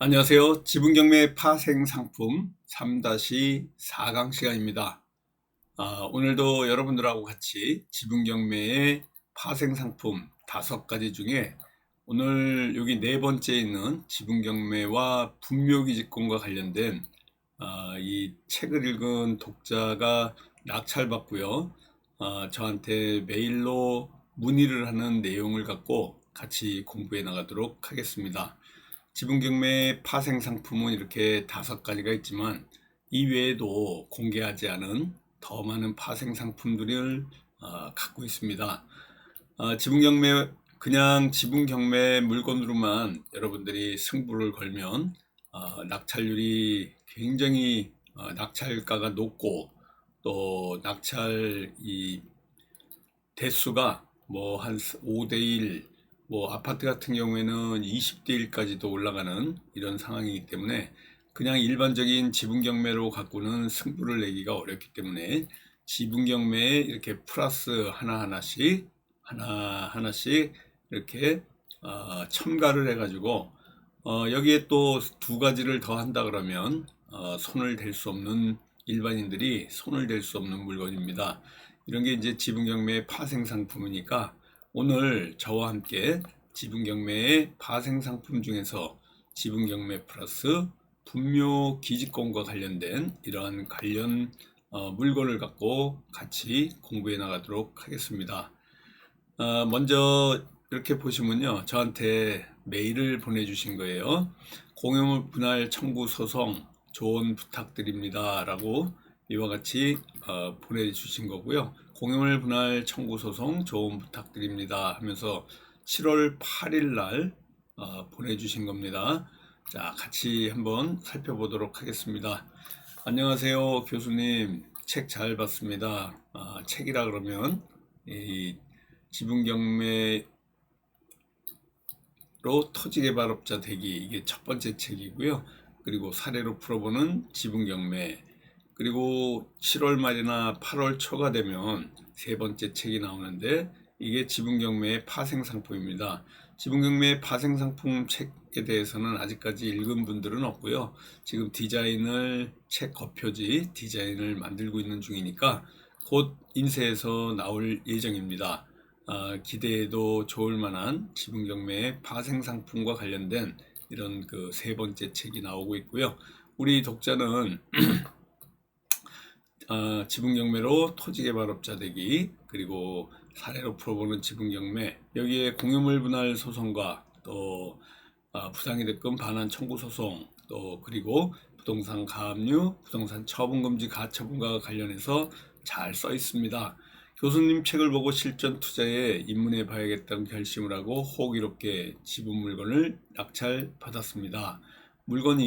안녕하세요. 지분경매 파생상품 3-4강 시간입니다. 오늘도 여러분들하고 같이 지분경매의 파생상품 5가지 중에 오늘 여기 네 번째 있는 지분경매와 분묘기지권과 관련된 이 책을 읽은 독자가 낙찰받고요. 저한테 메일로 문의를 하는 내용을 갖고 같이 공부해 나가도록 하겠습니다. 지분경매 파생 상품은 이렇게 5가지가 있지만 이 외에도 공개하지 않은 더 많은 파생 상품들을 갖고 있습니다. 지분경매 그냥 지분경매 물건으로만 여러분들이 승부를 걸면 낙찰률이 굉장히 낙찰가가 높고 또 낙찰 이 대수가 뭐 한 5대1, 뭐 아파트 같은 경우에는 20대1까지도 올라가는 이런 상황이기 때문에 그냥 일반적인 지분경매로 갖고는 승부를 내기가 어렵기 때문에 지분경매에 이렇게 플러스 하나하나씩 이렇게 첨가를 해가지고 여기에 또 2가지를 더 한다 그러면 손을 댈 수 없는, 일반인들이 손을 댈 수 없는 물건입니다. 이런 게 이제 지분경매의 파생상품이니까 오늘 저와 함께 지분경매의 파생상품 중에서 지분경매 플러스 분묘기지권과 관련된 이러한 관련 물건을 갖고 같이 공부해 나가도록 하겠습니다. 먼저 이렇게 보시면요, 저한테 메일을 보내주신 거예요. 공유물 분할 청구 소송 조언 부탁드립니다 라고 이와 같이 보내주신 거고요. 공유물 분할 청구 소송 조언 부탁드립니다 하면서 7월 8일 날 보내주신 겁니다. 자, 같이 한번 살펴보도록 하겠습니다. 안녕하세요, 교수님. 책 잘 봤습니다. 책이라 그러면 이 지분경매로 토지개발업자 되기, 이게 첫 번째 책이고요. 그리고 사례로 풀어보는 지분경매, 그리고 7월 말이나 8월 초가 되면 세 번째 책이 나오는데 이게 지분경매의 파생상품입니다. 지분경매의 파생상품 책에 대해서는 아직까지 읽은 분들은 없고요. 지금 책 겉표지 디자인을 만들고 있는 중이니까 곧 인쇄해서 나올 예정입니다. 기대해도 좋을 만한 지분경매의 파생상품과 관련된 이런 그 세 번째 책이 나오고 있고요. 우리 독자는 지분경매로 토지개발업자 되기, 그리고 사례로 풀어보는 지분경매, 여기에 공유물 분할 소송과 또 부당이 됐건 반환 청구 소송, 또 그리고 부동산 가압류, 부동산 처분금지 가처분과 관련해서 잘 써 있습니다. 교수님 책을 보고 실전 투자에 입문해 봐야겠다는 결심을 하고 호기롭게 지분 물건을 낙찰 받았습니다. 물건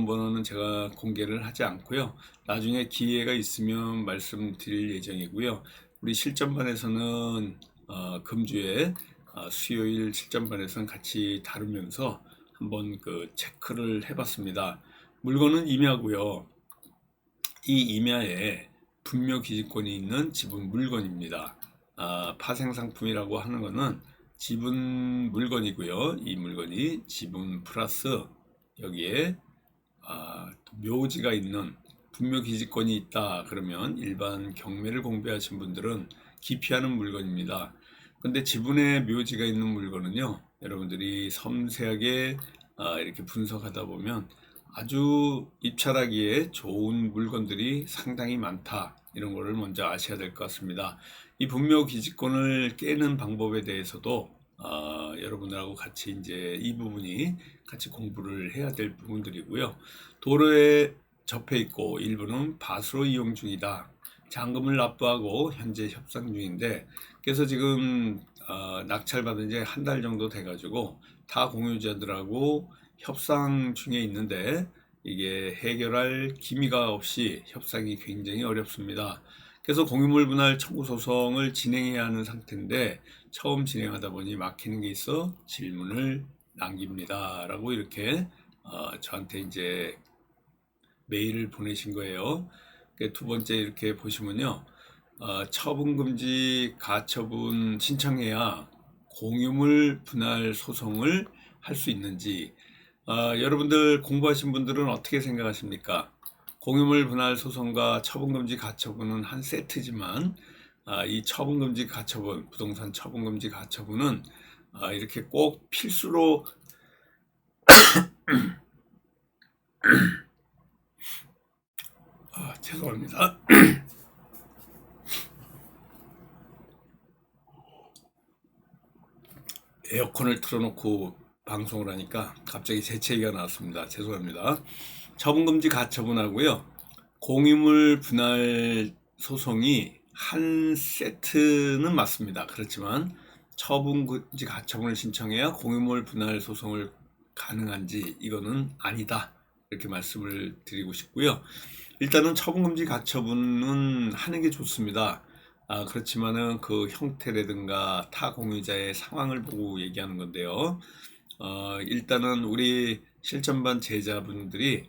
번호는 제가 공개를 하지 않고요. 나중에 기회가 있으면 말씀드릴 예정이고요. 우리 실전반에서는 금주에 수요일 실전반에서는 같이 다루면서 한번 그 체크를 해봤습니다. 물건은 임야고요. 이 임야에 분묘기지권이 있는 지분 물건입니다. 파생상품이라고 하는 것은 지분 물건이고요. 이 물건이 지분 플러스 여기에 묘지가 있는, 분묘기지권이 있다 그러면 일반 경매를 공부하신 분들은 기피하는 물건입니다. 근데 지분에 묘지가 있는 물건은요, 여러분들이 섬세하게 이렇게 분석하다 보면 아주 입찰하기에 좋은 물건들이 상당히 많다, 이런 거를 먼저 아셔야 될 것 같습니다. 이 분묘기지권을 깨는 방법에 대해서도 여러분들하고 같이 이제 이 부분이 같이 공부를 해야 될 부분들이고요. 도로에 접해 있고 일부는 밭으로 이용 중이다. 잔금을 납부하고 현재 협상 중인데, 그래서 지금 낙찰받은 지 한 달 정도 돼가지고 타 공유자들하고 협상 중에 있는데 이게 해결할 기미가 없이 협상이 굉장히 어렵습니다. 그래서 공유물 분할 청구 소송을 진행해야 하는 상태인데 처음 진행하다 보니 막히는 게 있어 질문을 남깁니다 라고 이렇게 저한테 이제 메일을 보내신 거예요. 두 번째 이렇게 보시면요, 처분금지 가처분 신청해야 공유물 분할 소송을 할 수 있는지, 여러분들 공부하신 분들은 어떻게 생각하십니까? 공유물 분할 소송과 처분금지 가처분은 한 세트지만 이 처분금지 가처분, 부동산 처분금지 가처분은 이렇게 꼭 필수로 죄송합니다. 에어컨을 틀어놓고 방송을 하니까 갑자기 재채기가 나왔습니다. 죄송합니다. 처분금지 가처분하고요. 공유물 분할 소송이 한 세트는 맞습니다. 그렇지만 처분금지 가처분을 신청해야 공유물 분할 소송을 가능한지 이거는 아니다. 이렇게 말씀을 드리고 싶고요. 일단은 처분금지 가처분은 하는 게 좋습니다. 그렇지만은 그 형태라든가 타 공유자의 상황을 보고 얘기하는 건데요. 일단은 우리 실전반 제자분들이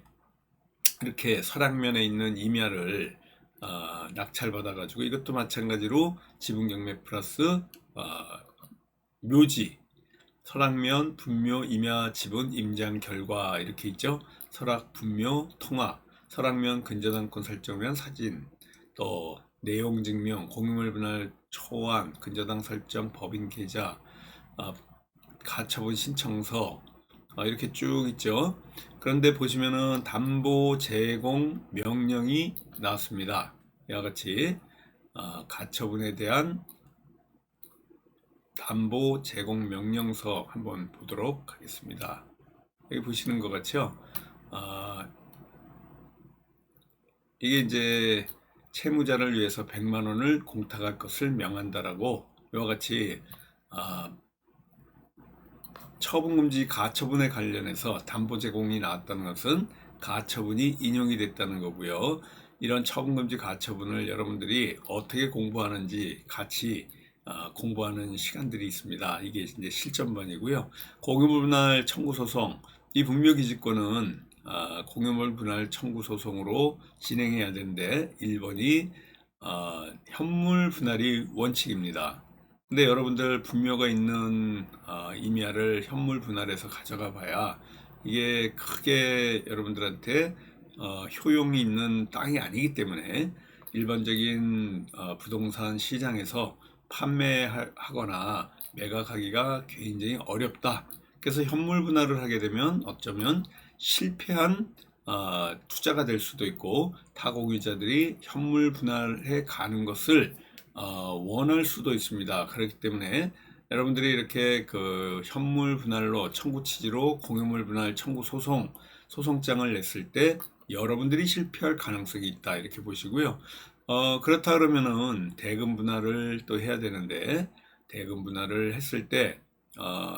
이렇게 서락면에 있는 임야를 낙찰받아가지고 이것도 마찬가지로 지분경매 플러스 묘지, 설악면, 분묘, 임야, 지분, 임장 결과 이렇게 있죠. 설악, 분묘, 통화, 설악면, 근저당권 설정면 사진, 또 내용 증명, 공유물 분할 초안, 근저당 설정, 법인 계좌, 가처분 신청서 이렇게 쭉 있죠. 그런데 보시면은 담보 제공 명령이 나왔습니다. 이와 같이 가처분에 대한 담보 제공 명령서 한번 보도록 하겠습니다. 여기 보시는 것 같죠? 이게 이제 채무자를 위해서 100만 원을 공탁할 것을 명한다라고 이와 같이 처분금지 가처분에 관련해서 담보 제공이 나왔다는 것은 가처분이 인용이 됐다는 거고요. 이런 처분금지 가처분을 여러분들이 어떻게 공부하는지 같이 공부하는 시간들이 있습니다. 이게 이제 실전반이고요. 공유물 분할 청구 소송, 이 분묘기지권은 공유물 분할 청구 소송으로 진행해야 되는데 1번이 현물 분할이 원칙입니다. 근데 여러분들 분묘가 있는 임야를 현물 분할해서 가져가 봐야 이게 크게 여러분들한테 효용이 있는 땅이 아니기 때문에 일반적인 부동산 시장에서 판매하거나 매각하기가 굉장히 어렵다. 그래서 현물 분할을 하게 되면 어쩌면 실패한 투자가 될 수도 있고 타공유자들이 현물 분할해 가는 것을 원할 수도 있습니다. 그렇기 때문에 여러분들이 이렇게 그 현물 분할로 청구 취지로 공유물 분할 청구 소송장을 냈을 때 여러분들이 실패할 가능성이 있다 이렇게 보시고요. 그렇다 그러면은 대금 분할을 또 해야 되는데 대금 분할을 했을 때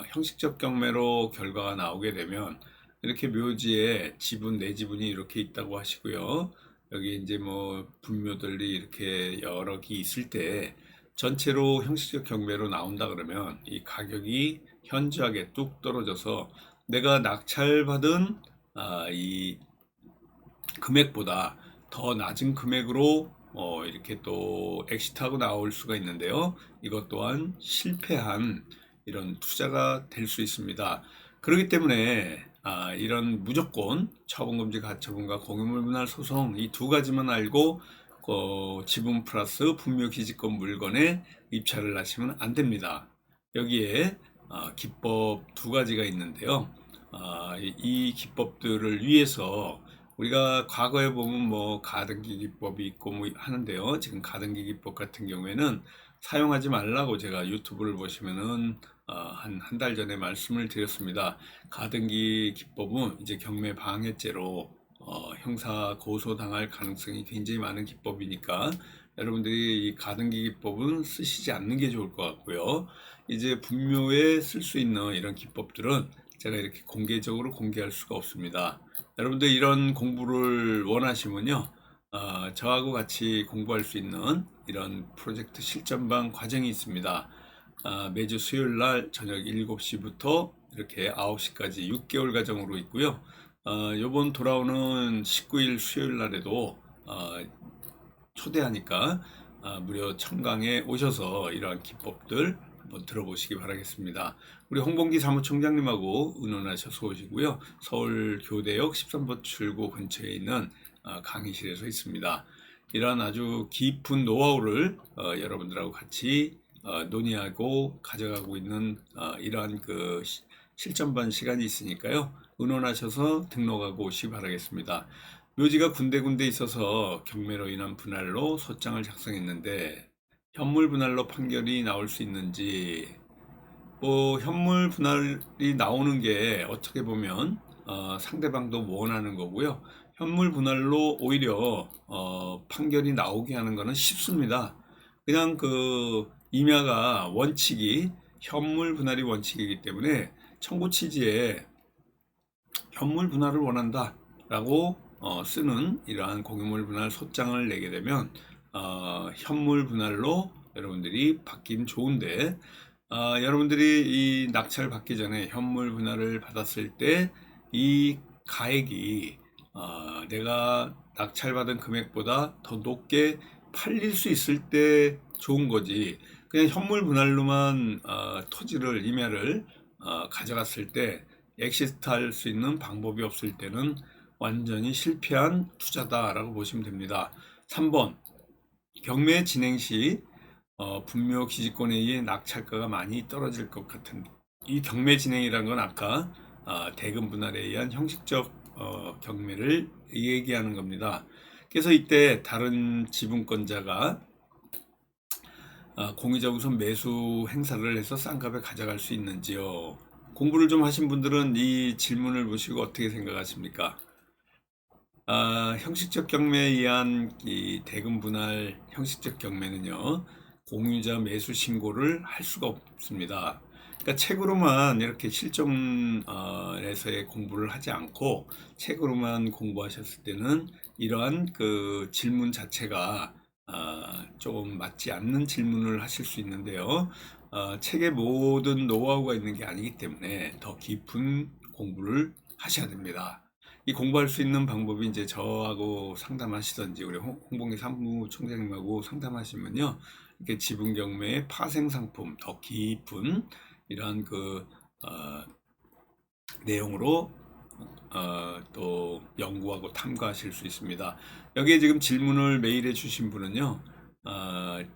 형식적 경매로 결과가 나오게 되면 이렇게 묘지에 지분 내 지분이 이렇게 있다고 하시고요. 여기 이제 뭐 분묘들이 이렇게 여러 개 있을 때 전체로 형식적 경매로 나온다 그러면 이 가격이 현저하게 뚝 떨어져서 내가 낙찰받은 이 금액보다 더 낮은 금액으로 이렇게 또 엑시트하고 나올 수가 있는데요. 이것 또한 실패한 이런 투자가 될 수 있습니다. 그렇기 때문에 이런 무조건 처분금지 가처분과 공유물 분할 소송 이 두 가지만 알고 지분 플러스 분묘기지권 물건에 입찰을 하시면 안 됩니다. 여기에 기법 두 가지가 있는데요. 이 기법들을 위해서 우리가 과거에 보면 뭐 가등기 기법이 있고 뭐 하는데요. 지금 가등기 기법 같은 경우에는 사용하지 말라고 제가 유튜브를 보시면은 한 달 전에 말씀을 드렸습니다. 가등기 기법은 이제 경매 방해죄로 형사 고소 당할 가능성이 굉장히 많은 기법이니까 여러분들이 이 가등기 기법은 쓰시지 않는 게 좋을 것 같고요. 이제 분묘에 쓸 수 있는 이런 기법들은 제가 이렇게 공개적으로 공개할 수가 없습니다. 여러분들 이런 공부를 원하시면요. 저하고 같이 공부할 수 있는 이런 프로젝트 실전반 과정이 있습니다. 매주 수요일 날 저녁 7시부터 이렇게 9시까지 6개월 과정으로 있고요. 요번 돌아오는 19일 수요일 날에도 초대하니까 무료 청강에 오셔서 이러한 기법들 한번 들어보시기 바라겠습니다. 우리 홍범기 사무총장님하고 의논하셔서 오시고요. 서울 교대역 13번 출구 근처에 있는 강의실에서 있습니다. 이러한 아주 깊은 노하우를 여러분들하고 같이 논의하고 가져가고 있는 이러한 그 실전반 시간이 있으니까요. 의논하셔서 등록하고 오시기 바라겠습니다. 묘지가 군데군데 있어서 경매로 인한 분할로 소장을 작성했는데 현물 분할로 판결이 나올 수 있는지, 뭐 현물 분할이 나오는 게 어떻게 보면 상대방도 원하는 거고요. 현물 분할로 오히려 판결이 나오게 하는 거는 쉽습니다. 그냥 그 임야가 원칙이 현물 분할이 원칙이기 때문에 청구 취지에 현물 분할을 원한다 라고 쓰는 이러한 공유물 분할 소장을 내게 되면 현물 분할로 여러분들이 받긴 좋은데, 여러분들이 이 낙찰 받기 전에 현물 분할을 받았을 때 이 가액이 내가 낙찰받은 금액보다 더 높게 팔릴 수 있을 때 좋은 거지, 그냥 현물 분할로만 토지를 임야를 가져갔을 때 엑시트 할 수 있는 방법이 없을 때는 완전히 실패한 투자다라고 보시면 됩니다. 3번, 경매 진행 시 분묘 기지권에 의해 낙찰가가 많이 떨어질 것 같은데, 이 경매 진행이라는 건 아까 대금 분할에 의한 형식적 경매를 얘기하는 겁니다. 그래서 이때 다른 지분권자가 공유자 우선 매수 행사를 해서 싼 값에 가져갈 수 있는지요? 공부를 좀 하신 분들은 이 질문을 보시고 어떻게 생각하십니까? 형식적 경매에 의한 이 대금 분할 형식적 경매는요, 공유자 매수 신고를 할 수가 없습니다. 그러니까 책으로만 이렇게 실전에서의 공부를 하지 않고 책으로만 공부하셨을 때는 이러한 그 질문 자체가 조금 맞지 않는 질문을 하실 수 있는데요. 책에 모든 노하우가 있는 게 아니기 때문에 더 깊은 공부를 하셔야 됩니다. 이 공부할 수 있는 방법이 이제 저하고 상담하시던지 우리 홍봉기 사무총장님하고 상담하시면요, 이렇게 지분 경매의 파생 상품 더 깊은 이러한 그 내용으로 또 연구하고 탐구하실 수 있습니다. 여기에 지금 질문을 메일해 주신 분은요,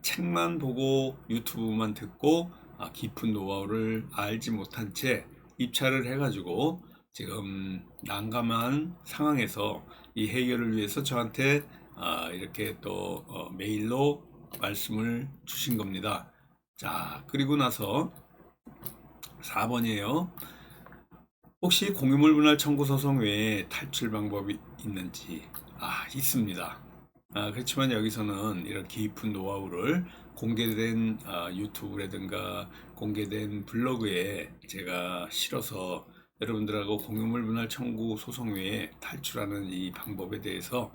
책만 보고 유튜브만 듣고 깊은 노하우를 알지 못한 채 입찰을 해가지고 지금 난감한 상황에서 이 해결을 위해서 저한테 이렇게 또 메일로 말씀을 주신 겁니다. 자, 그리고 나서 4번이에요. 혹시 공유물 분할 청구 소송 외에 탈출 방법이 있는지? 있습니다. 그렇지만 여기서는 이런 깊은 노하우를 공개된 유튜브라든가 공개된 블로그에 제가 실어서 여러분들하고 공유물 분할 청구 소송 외에 탈출하는 이 방법에 대해서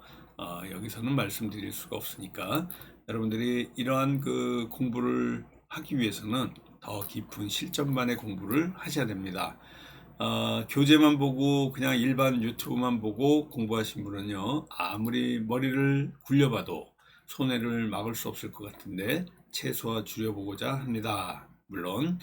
여기서는 말씀드릴 수가 없으니까, 여러분들이 이러한 그 공부를 하기 위해서는 더 깊은 실전반의 공부를 하셔야 됩니다. 교재만 보고 그냥 일반 유튜브만 보고 공부하신 분은요, 아무리 머리를 굴려봐도 손해를 막을 수 없을 것 같은데 최소화 줄여보고자 합니다. 물론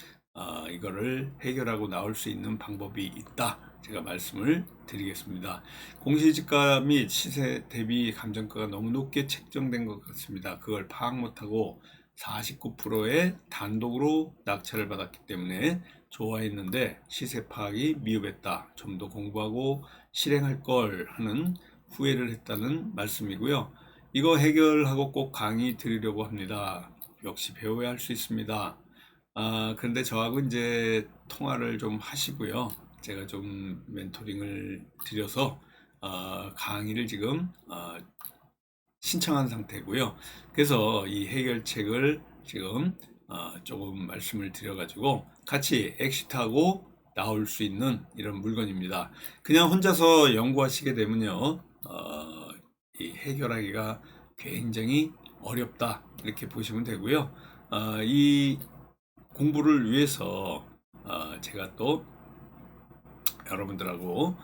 이거를 해결하고 나올 수 있는 방법이 있다, 제가 말씀을 드리겠습니다. 공시지가 및 시세 대비 감정가가 너무 높게 책정된 것 같습니다. 그걸 파악 못하고 49%의 단독으로 낙찰을 받았기 때문에 좋아했는데 시세 파악이 미흡했다, 좀 더 공부하고 실행할 걸 하는 후회를 했다는 말씀이고요. 이거 해결하고 꼭 강의 드리려고 합니다. 역시 배워야 할 수 있습니다. 그런데 저하고 이제 통화를 좀 하시고요, 제가 좀 멘토링을 드려서 강의를 지금 신청한 상태고요. 그래서 이 해결책을 지금 조금 말씀을 드려가지고 같이 엑시트하고 나올 수 있는 이런 물건입니다. 그냥 혼자서 연구하시게 되면요, 이 해결하기가 굉장히 어렵다, 이렇게 보시면 되고요. 이 공부를 위해서 제가 또 여러분들하고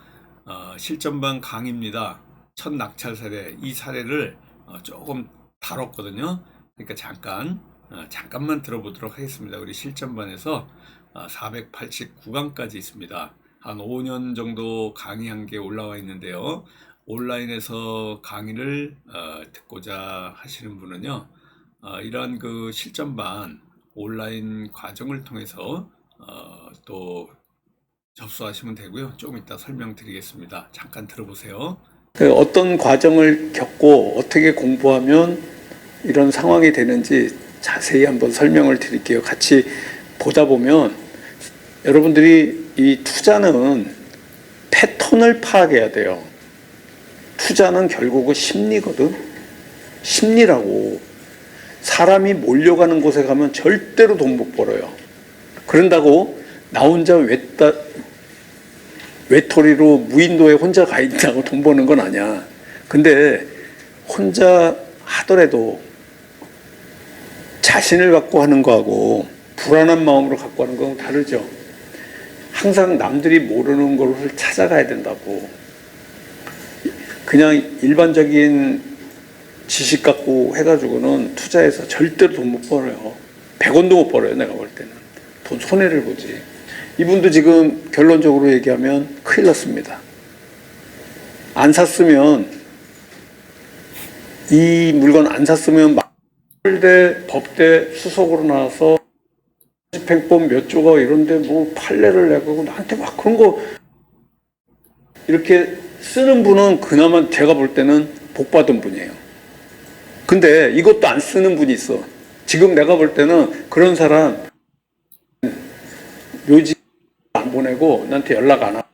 실전반 강의입니다. 첫 낙찰 사례, 이 사례를 조금 다뤘거든요. 그러니까 잠깐 잠깐만 들어보도록 하겠습니다. 우리 실전반에서 489강까지 있습니다. 한 5년 정도 강의한 게 올라와 있는데요. 온라인에서 강의를 듣고자 하시는 분은요, 이러한 그 실전반 온라인 과정을 통해서 또 접수하시면 되고요. 조금 이따 설명드리겠습니다. 잠깐 들어보세요. 어떤 과정을 겪고 어떻게 공부하면 이런 상황이 되는지 자세히 한번 설명을 드릴게요. 같이 보다 보면 여러분들이 이 투자는 패턴을 파악해야 돼요. 투자는 결국은 심리거든. 심리라고. 사람이 몰려가는 곳에 가면 절대로 돈 못 벌어요. 그런다고 나 혼자 외톨이로 무인도에 혼자 가 있다고 돈 버는 건 아니야. 근데 혼자 하더라도 자신을 갖고 하는 거하고 불안한 마음으로 갖고 하는 건 다르죠. 항상 남들이 모르는 걸 찾아가야 된다고. 그냥 일반적인 지식 갖고 해가지고는 투자해서 절대로 돈 못 벌어요. 100원도 못 벌어요. 내가 볼 때는. 돈 손해를 보지. 이분도 지금 결론적으로 얘기하면 큰일 났습니다. 안 샀으면, 이 물건 안 샀으면 서울대, 법대 수석으로 나와서 집행법 몇 조가 이런데 뭐 판례를 내고 나한테 막 그런 거 이렇게 쓰는 분은 그나마 제가 볼 때는 복 받은 분이에요. 근데 이것도 안 쓰는 분이 있어. 지금 내가 볼 때는 그런 사람 묘지 안 보내고 나한테 연락 안 하고,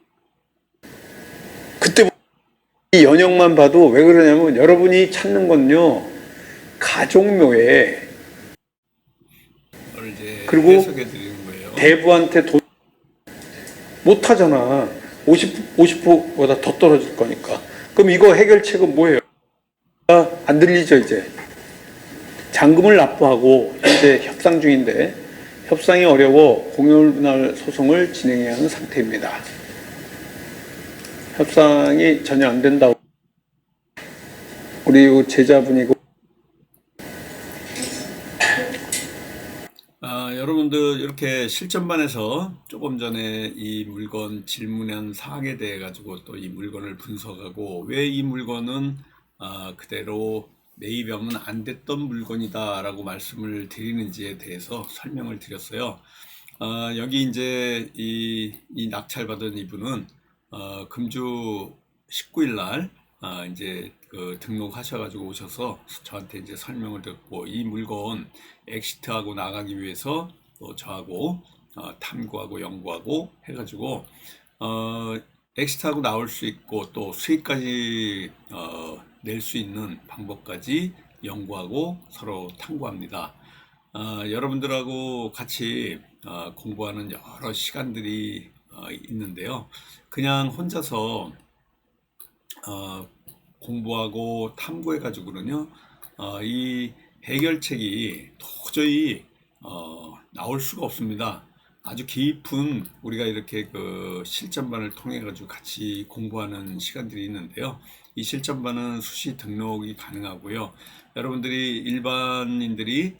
그때 이 연영만 봐도 왜 그러냐면 여러분이 찾는 건요, 가족묘에 그리고 대부한테 돈 못 하잖아. 50%보다 더 떨어질 거니까. 그럼 이거 해결책은 뭐예요? 안 들리죠, 이제. 잔금을 납부하고 현재 협상 중인데 협상이 어려워 공유분할 소송을 진행해야 하는 상태입니다. 협상이 전혀 안 된다고 우리 제자분이고. 여러분들 이렇게 실전반에서 조금 전에 이 물건 질문한 사항에 대해 가지고 또 이 물건을 분석하고 왜 이 물건은 그대로 매입하면 안 됐던 물건이다 라고 말씀을 드리는지에 대해서 설명을 드렸어요. 여기 이제 이 낙찰받은 이분은 금주 19일 날 이제 그 등록하셔가지고 오셔서 저한테 이제 설명을 듣고 이 물건 엑시트하고 나가기 위해서 또 저하고 탐구하고 연구하고 해가지고 엑시트하고 나올 수 있고 또 수익까지 낼 수 있는 방법까지 연구하고 서로 탐구합니다. 여러분들하고 같이 공부하는 여러 시간들이 있는데요. 그냥 혼자서 공부하고 탐구해가지고는요, 이 해결책이 도저히 나올 수가 없습니다. 아주 깊은 우리가 이렇게 그 실전반을 통해 가지고 같이 공부하는 시간들이 있는데요. 이 실전반은 수시 등록이 가능하고요. 여러분들이 일반인들이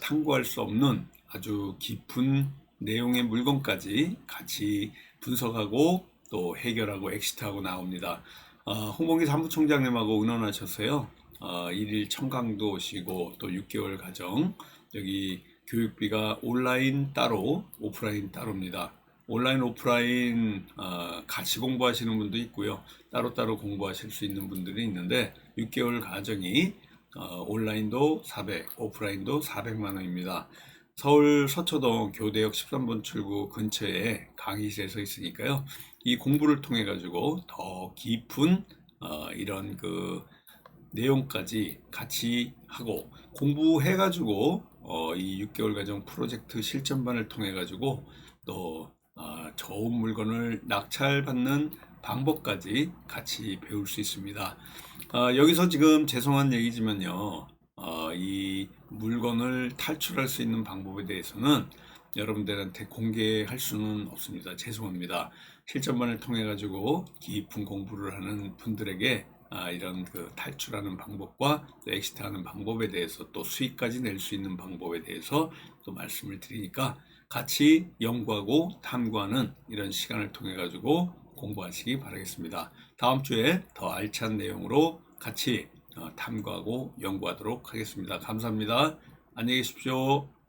탐구할 수 없는 아주 깊은 내용의 물건까지 같이 분석하고 또 해결하고 엑시트하고 나옵니다. 홍범기 사무총장님하고 의논하셨어요. 일일 청강도 오시고 또 6개월 과정, 여기 교육비가 온라인 따로 오프라인 따로입니다. 온라인 오프라인 같이 공부하시는 분도 있고요. 따로따로 공부하실 수 있는 분들이 있는데 6개월 과정이 온라인도 400, 오프라인도 400만 원입니다. 서울 서초동 교대역 13번 출구 근처에 강의실에서 있으니까요. 이 공부를 통해 가지고 더 깊은 이런 그 내용까지 같이 하고 공부해 가지고 이 6개월 과정 프로젝트 실전반을 통해 가지고 또 좋은 물건을 낙찰받는 방법까지 같이 배울 수 있습니다. 여기서 지금 죄송한 얘기지만요, 이 물건을 탈출할 수 있는 방법에 대해서는 여러분들한테 공개할 수는 없습니다. 죄송합니다. 실전반을 통해 가지고 깊은 공부를 하는 분들에게 이런 그 탈출하는 방법과 또 엑시트하는 방법에 대해서 또 수익까지 낼 수 있는 방법에 대해서 또 말씀을 드리니까 같이 연구하고 탐구하는 이런 시간을 통해 가지고 공부하시기 바라겠습니다. 다음 주에 더 알찬 내용으로 같이 탐구하고 연구하도록 하겠습니다. 감사합니다. 안녕히 계십시오.